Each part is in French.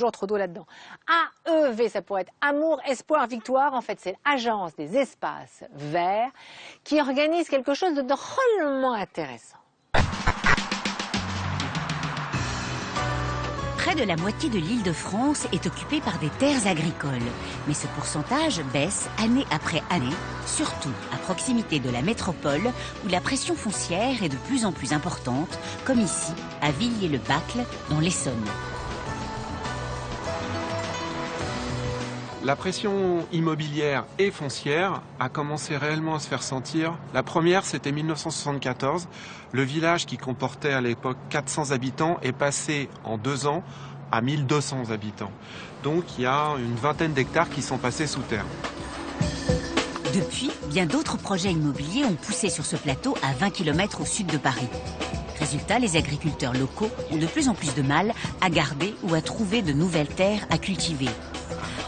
Toujours trop d'eau là-dedans. AEV, ça pourrait être Amour, Espoir, Victoire. En fait, c'est l'Agence des espaces verts qui organise quelque chose de drôlement intéressant. Près de la moitié de l'Île-de-France est occupée par des terres agricoles. Mais ce pourcentage baisse année après année, surtout à proximité de la métropole où la pression foncière est de plus en plus importante, comme ici, à Villiers-le-Bacle, dans l'Essonne. La pression immobilière et foncière a commencé réellement à se faire sentir. La première, c'était 1974. Le village qui comportait à l'époque 400 habitants est passé en 2 ans à 1200 habitants. Donc il y a une vingtaine d'hectares qui sont passés sous terre. Depuis, bien d'autres projets immobiliers ont poussé sur ce plateau à 20 km au sud de Paris. Résultat, les agriculteurs locaux ont de plus en plus de mal à garder ou à trouver de nouvelles terres à cultiver.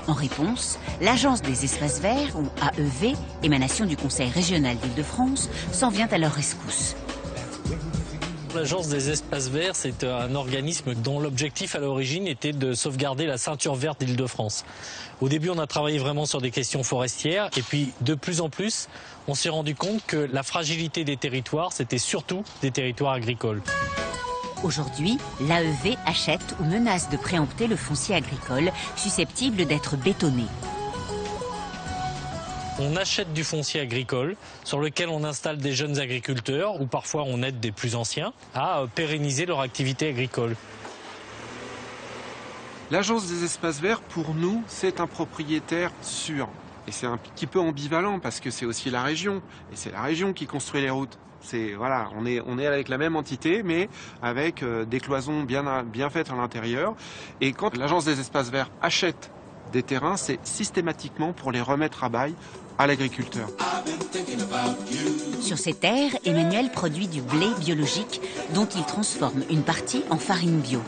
En réponse, l'Agence des espaces verts, ou AEV, émanation du Conseil régional d'Île-de-France, s'en vient à leur rescousse. L'Agence des espaces verts, c'est un organisme dont l'objectif à l'origine était de sauvegarder la ceinture verte d'Île-de-France. Au début, on a travaillé vraiment sur des questions forestières et puis de plus en plus, on s'est rendu compte que la fragilité des territoires, c'était surtout des territoires agricoles. Aujourd'hui, l'AEV achète ou menace de préempter le foncier agricole susceptible d'être bétonné. On achète du foncier agricole sur lequel on installe des jeunes agriculteurs ou parfois on aide des plus anciens à pérenniser leur activité agricole. L'Agence des espaces verts, pour nous, c'est un propriétaire sûr. Et c'est un petit peu ambivalent parce que c'est aussi la région. Et c'est la région qui construit les routes. Voilà, on est avec la même entité, mais avec des cloisons bien faites à l'intérieur. Et quand l'Agence des espaces verts achète des terrains, c'est systématiquement pour les remettre à bail à l'agriculteur. Sur ces terres, Emmanuel produit du blé biologique dont il transforme une partie en farine bio.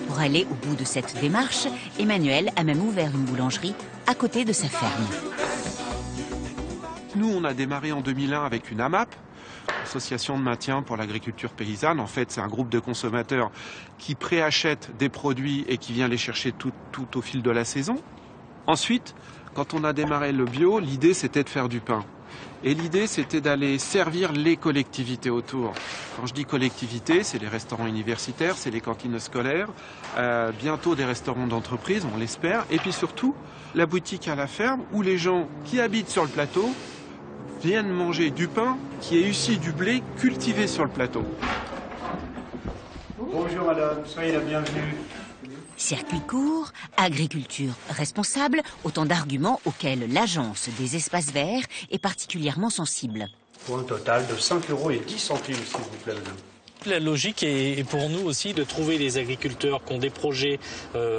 Pour aller au bout de cette démarche, Emmanuel a même ouvert une boulangerie à côté de sa ferme. Nous, on a démarré en 2001 avec une AMAP, Association de maintien pour l'agriculture paysanne. En fait, c'est un groupe de consommateurs qui préachètent des produits et qui vient les chercher tout au fil de la saison. Ensuite, quand on a démarré le bio, l'idée c'était de faire du pain. Et l'idée c'était d'aller servir les collectivités autour. Quand je dis collectivités, c'est les restaurants universitaires, c'est les cantines scolaires, bientôt des restaurants d'entreprise, on l'espère. Et puis surtout, la boutique à la ferme où les gens qui habitent sur le plateau viennent manger du pain qui est issu du blé cultivé sur le plateau. Bonjour madame, soyez la bienvenue. Circuit court, agriculture responsable, autant d'arguments auxquels l'Agence des espaces verts est particulièrement sensible. Pour un total de 5,10 € s'il vous plaît madame. La logique est pour nous aussi de trouver des agriculteurs qui ont des projets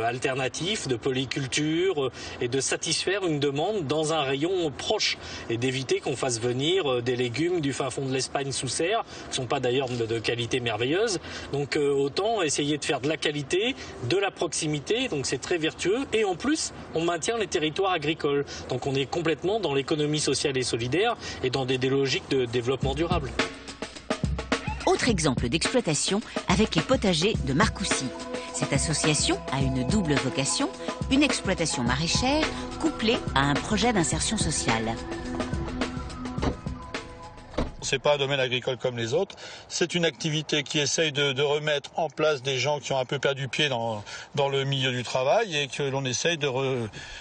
alternatifs de polyculture et de satisfaire une demande dans un rayon proche et d'éviter qu'on fasse venir des légumes du fin fond de l'Espagne sous serre, qui ne sont pas d'ailleurs de qualité merveilleuse. Donc autant essayer de faire de la qualité, de la proximité, donc c'est très vertueux. Et en plus, on maintient les territoires agricoles. Donc on est complètement dans l'économie sociale et solidaire et dans des logiques de développement durable. Autre exemple d'exploitation avec les potagers de Marcoussis. Cette association a une double vocation, une exploitation maraîchère couplée à un projet d'insertion sociale. C'est pas un domaine agricole comme les autres, c'est une activité qui essaye de remettre en place des gens qui ont un peu perdu pied dans le milieu du travail et que l'on essaye de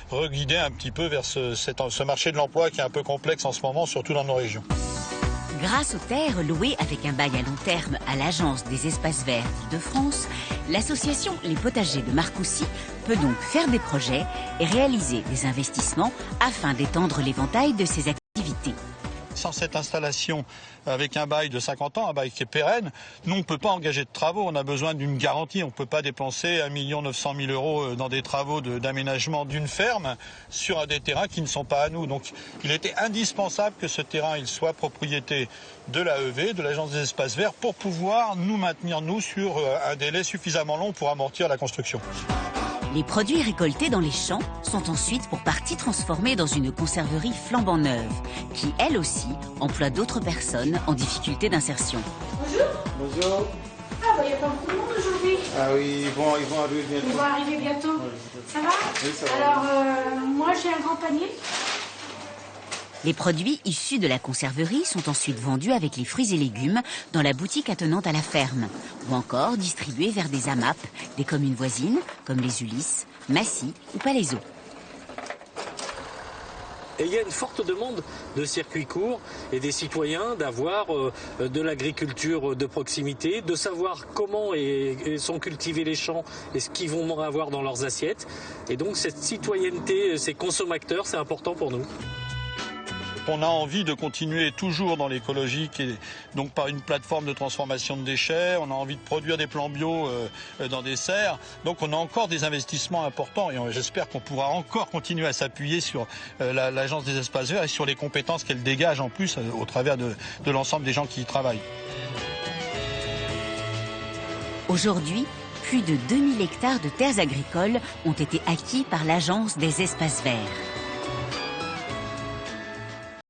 reguider un petit peu vers ce marché de l'emploi qui est un peu complexe en ce moment, surtout dans nos régions. Grâce aux terres louées avec un bail à long terme à l'Agence des espaces verts d'Île-de-France, l'association Les Potagers de Marcoussis peut donc faire des projets et réaliser des investissements afin d'étendre l'éventail de ses activités. Sans cette installation avec un bail de 50 ans, un bail qui est pérenne, nous on ne peut pas engager de travaux, on a besoin d'une garantie. On ne peut pas dépenser 1 900 000 € dans des travaux d'aménagement d'une ferme sur des terrains qui ne sont pas à nous. Donc il était indispensable que ce terrain il soit propriété de l'AEV, de l'Agence des espaces verts, pour pouvoir nous maintenir nous sur un délai suffisamment long pour amortir la construction. Les produits récoltés dans les champs sont ensuite pour partie transformés dans une conserverie flambant neuve, qui elle aussi emploie d'autres personnes en difficulté d'insertion. Bonjour. Ah bah il n'y a pas beaucoup de monde aujourd'hui. Ah oui, ils vont arriver bientôt. Ils vont arriver bientôt. Ça va? Oui, ça va. Alors moi j'ai un grand panier. Les produits issus de la conserverie sont ensuite vendus avec les fruits et légumes dans la boutique attenante à la ferme, ou encore distribués vers des AMAP, des communes voisines, comme les Ulysses, Massy ou Palaiseau. Et il y a une forte demande de circuits courts et des citoyens d'avoir de l'agriculture de proximité, de savoir comment sont cultivés les champs et ce qu'ils vont avoir dans leurs assiettes. Et donc cette citoyenneté, ces consommateurs, c'est important pour nous. On a envie de continuer toujours dans l'écologique et donc par une plateforme de transformation de déchets. On a envie de produire des plants bio dans des serres. Donc on a encore des investissements importants et j'espère qu'on pourra encore continuer à s'appuyer sur l'Agence des espaces verts et sur les compétences qu'elle dégage en plus au travers de l'ensemble des gens qui y travaillent. Aujourd'hui, plus de 2000 hectares de terres agricoles ont été acquis par l'Agence des espaces verts.